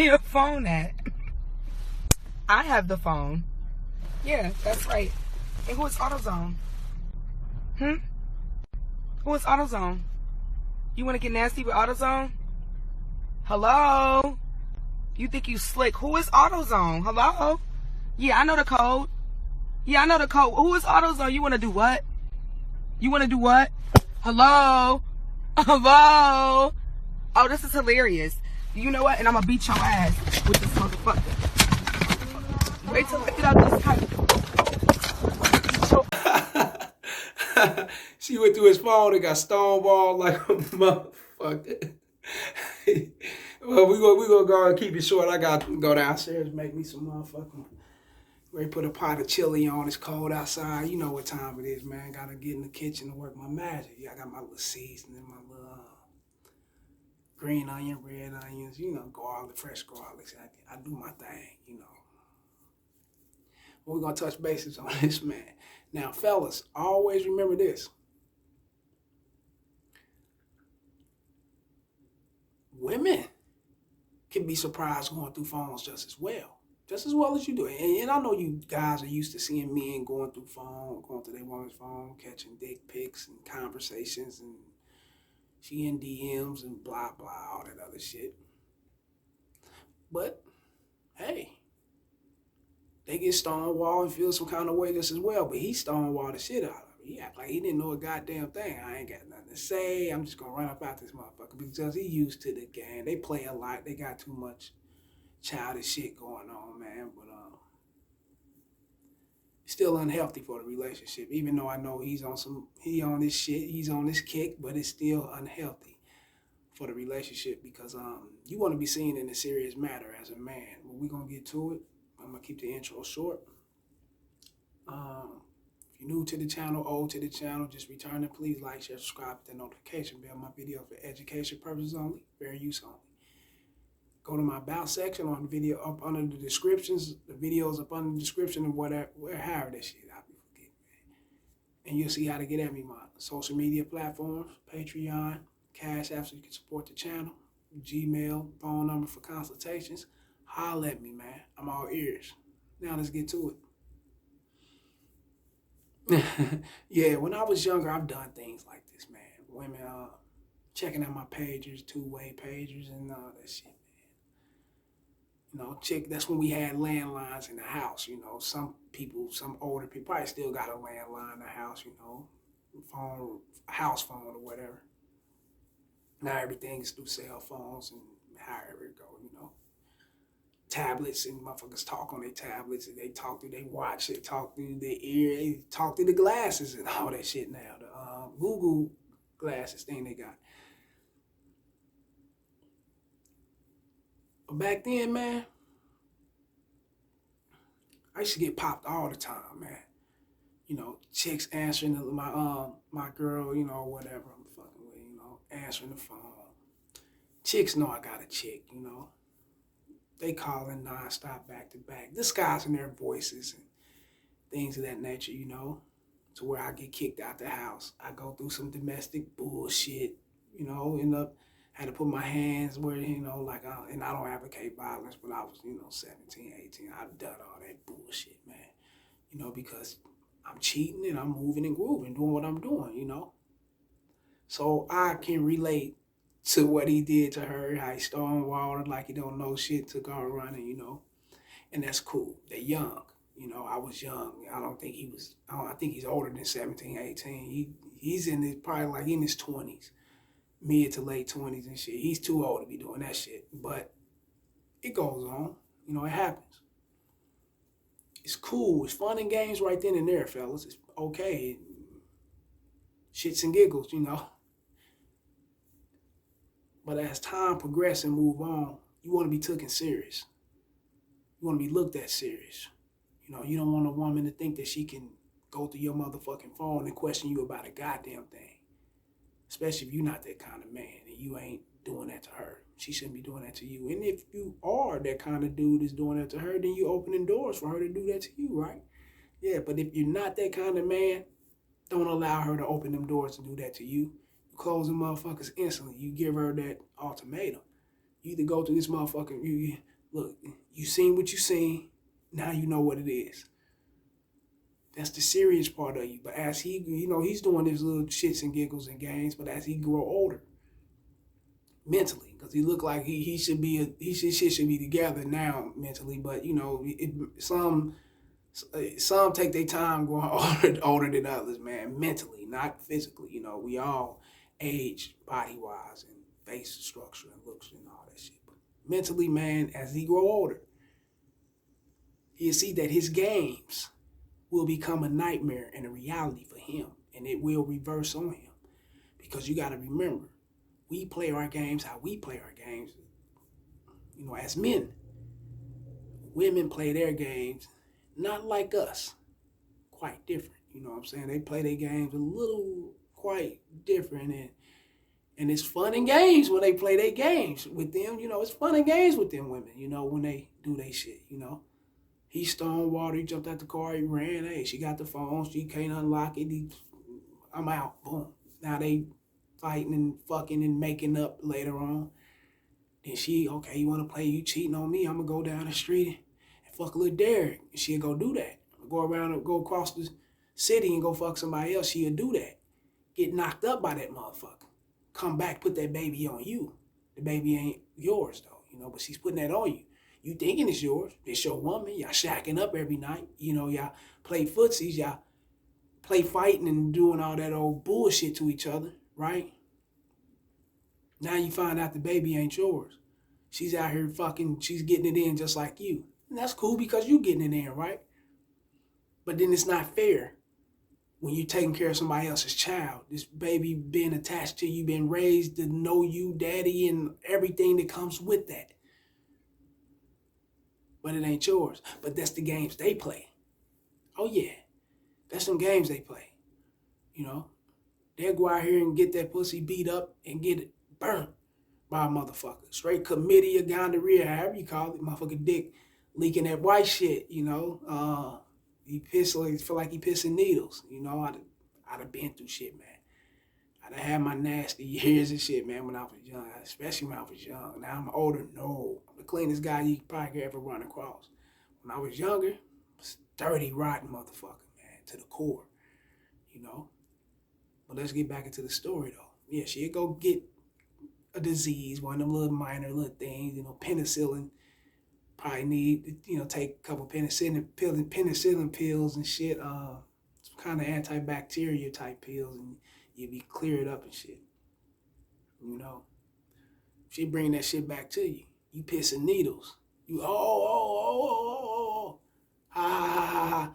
your phone at? I have the phone. Yeah, that's right. And who is AutoZone? Who is AutoZone? You want to get nasty with AutoZone? Hello? You think you slick? Who is AutoZone? Hello? Yeah, I know the code. Yeah, I know the code. Who is AutoZone? You want to do what? You want to do what? Hello? Hello? Oh, this is hilarious. You know what? And I'm going to beat your ass with this motherfucker. Wait till I get out this type. She went through his phone and got stonewalled like a motherfucker. Well, we gonna go and keep it short. I got to go downstairs and make me some motherfucking. Ready to put a pot of chili on. It's cold outside. You know what time it is, man. Gotta get in the kitchen to work my magic. Yeah, I got my little seasoning, my little green onion, red onions, you know, garlic, fresh garlic. I do my thing, you know. But we're gonna touch bases on this, man. Now, fellas, always remember this. Women can be surprised going through phones just as well as you do. And I know you guys are used to seeing men going through their woman's phone, catching dick pics and conversations, and she in DMs and blah, blah, all that other shit. But, hey, they get stonewalled and feel some kind of way just as well, but he stonewalled the shit out of him. He act like he didn't know a goddamn thing. I ain't got nothing to say. I'm just going to run up out this motherfucker because he used to the game. They play a lot. They got too much childish shit going on, man. But it's still unhealthy for the relationship, even though I know he on this shit, he's on this kick, but it's still unhealthy for the relationship because you want to be seen in a serious matter as a man. But we're going to get to it. I'm going to keep the intro short. If you're new to the channel, old to the channel, just return it. Please like, share, subscribe, hit the notification bell. My video for education purposes only, fair use only. Go to my about section on the video up under the descriptions. The videos up under the description and whatever, however that shit I be forgetting, man. And you'll see how to get at me. My social media platforms, Patreon, Cash App so you can support the channel, Gmail, phone number for consultations. Holler at me, man. I'm all ears. Now let's get to it. Yeah, when I was younger, I've done things like this, man. Women checking out my pagers, two-way pagers, and all that shit, man. You know, that's when we had landlines in the house, you know. Some older people probably still got a landline in the house, you know, house phone or whatever. Now everything's through cell phones and however it go, you know. Tablets and motherfuckers talk on their tablets and they talk through their watch, they talk through their ear, they talk through the glasses and all that shit now. The Google glasses thing they got. But back then, man, I used to get popped all the time, man. You know, chicks answering my girl, you know, whatever I'm fucking with, you know, answering the phone. Chicks know I got a chick, you know. They calling nonstop, back to back, disguising their voices and things of that nature, you know, to where I get kicked out the house. I go through some domestic bullshit, you know, had to put my hands where, you know, like, and I don't advocate violence, but I was, you know, 17, 18. I've done all that bullshit, man, you know, because I'm cheating and I'm moving and grooving, doing what I'm doing, you know. So I can relate to what he did to her, how he stonewalled her like he don't know shit, took her running, you know. And that's cool. They're young. You know, I was young. I think he's older than 17, 18. He's probably like in his 20s, mid to late 20s and shit. He's too old to be doing that shit. But it goes on. You know, it happens. It's cool. It's fun and games right then and there, fellas. It's okay. Shits and giggles, you know. But as time progresses and move on, you want to be taken serious. You want to be looked at serious. You know, you don't want a woman to think that she can go through your motherfucking phone and question you about a goddamn thing. Especially if you're not that kind of man and you ain't doing that to her. She shouldn't be doing that to you. And if you are that kind of dude that's doing that to her, then you opening doors for her to do that to you, right? Yeah, but if you're not that kind of man, don't allow her to open them doors to do that to you. You close them motherfuckers instantly. You give her that ultimatum. You either go through this motherfucker, look, you seen what you seen, now you know what it is. That's the serious part of you. But as he, he's doing his little shits and giggles and games, but as he grow older, mentally, because he look like he should be, shit should be together now mentally, but, some take their time going older than others, man, mentally, not physically. We all age body-wise and face structure and looks and all that shit. But mentally, man, as he grow older, he'll see that his games will become a nightmare and a reality for him, and it will reverse on him. Because you got to remember, we play our games how we play our games, as men. Women play their games not like us, quite different. You know what I'm saying? They play their games a little quite different, and it's fun and games when they play their games with them. It's fun and games with them women, when they do their shit, He stonewalled, he jumped out the car, he ran. Hey, she got the phone, she can't unlock it. I'm out. Boom. Now they fighting and fucking and making up later on. Then she, okay, you want to play, you cheating on me, I'm going to go down the street and fuck a little Derek. And she'll go do that. Go around and go across the city and go fuck somebody else, she'll do that. Get knocked up by that motherfucker. Come back, put that baby on you. The baby ain't yours, though, but she's putting that on you. You thinking it's yours. It's your woman. Y'all shacking up every night. Y'all play footsies. Y'all play fighting and doing all that old bullshit to each other, right? Now you find out the baby ain't yours. She's out here fucking, she's getting it in just like you. And that's cool because you getting it in, right? But then it's not fair when you're taking care of somebody else's child. This baby being attached to you, being raised to know you, daddy, and everything that comes with that. But it ain't yours. But that's the games they play. Oh yeah, that's some games they play. They'll go out here and get that pussy beat up and get it burnt by a motherfucker. Straight chlamydia, gonorrhea, however you call it, motherfucker dick leaking that white shit, He feel like he pissing needles. I'd have been through shit, man. I'd have had my nasty years and shit, man, when I was young, especially when I was young. Now I'm older, no. I'm the cleanest guy you probably could ever run across. When I was younger, I was dirty, rotten motherfucker, man, to the core, But let's get back into the story, though. Yeah, she'd go get a disease, one of them little minor little things, penicillin. Probably need, take a couple penicillin pills and shit, some kind of antibacterial type pills, and you'd be cleared up and shit. She bring that shit back to you. You pissing needles. You, ha, ha, ha, ha, ha.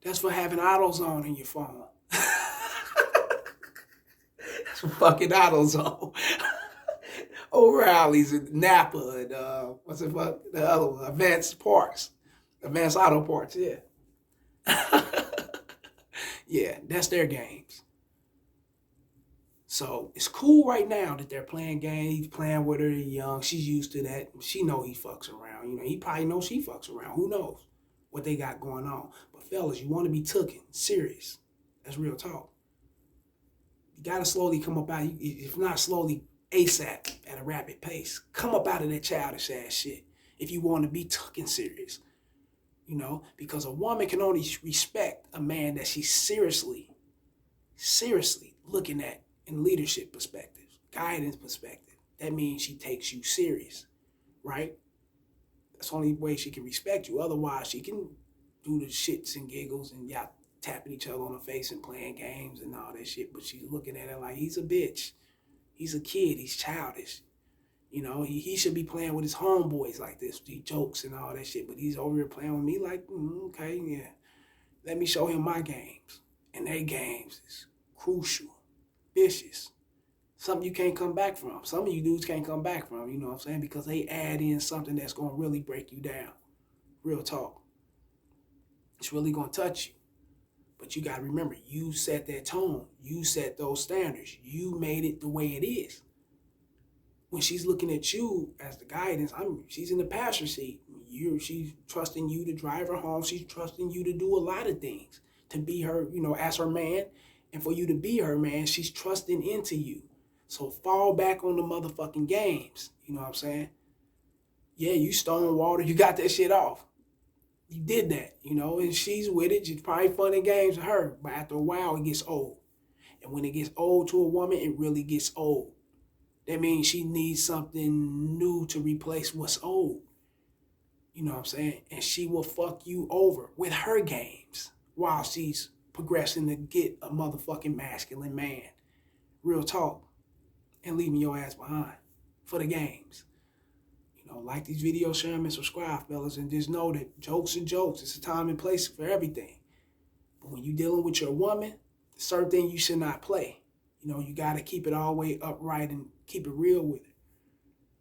That's for having AutoZone in your phone. That's for fucking AutoZone. O'Reilly's and Napa and what's it fuck? The other one, Advanced Auto Parts, yeah. Yeah, that's their games. So it's cool right now that they're playing games. He's playing with her, young. She's used to that. She know he fucks around. He probably knows she fucks around. Who knows what they got going on? But fellas, you want to be tooken, serious. That's real talk. You gotta slowly come up out. If not slowly, ASAP at a rapid pace. Come up out of that childish ass shit if you want to be tooken serious. Because a woman can only respect a man that she's seriously looking at in leadership perspective, guidance perspective. That means she takes you serious, right? That's the only way she can respect you. Otherwise, she can do the shits and giggles and y'all tapping each other on the face and playing games and all that shit. But she's looking at it like he's a bitch. He's a kid. He's childish. He should be playing with his homeboys like this. He jokes and all that shit. But he's over here playing with me like, okay, yeah. Let me show him my games. And their games is crucial, vicious. Something you can't come back from. Some of you dudes can't come back from, you know what I'm saying? Because they add in something that's going to really break you down. Real talk. It's really going to touch you. But you got to remember, you set that tone. You set those standards. You made it the way it is. When she's looking at you as the guidance, she's in the passenger seat. She's trusting you to drive her home. She's trusting you to do a lot of things. To be her, as her man. And for you to be her man, she's trusting into you. So fall back on the motherfucking games. You know what I'm saying? Yeah, you stonewalled her. You got that shit off. You did that, you know, and she's with it. It's probably fun and games to her. But after a while, it gets old. And when it gets old to a woman, it really gets old. That means she needs something new to replace what's old. You know what I'm saying? And she will fuck you over with her games while she's progressing to get a motherfucking masculine man. Real talk. And leaving your ass behind for the games. You know, like these videos, share them and subscribe, fellas. And just know that jokes are jokes. It's a time and place for everything. But when you're dealing with your woman, certain things you should not play. You know, you got to keep it all the way upright and keep it real with it.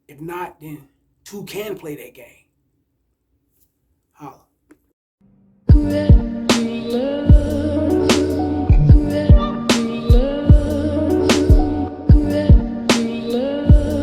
If not, then two can play that game. Holla.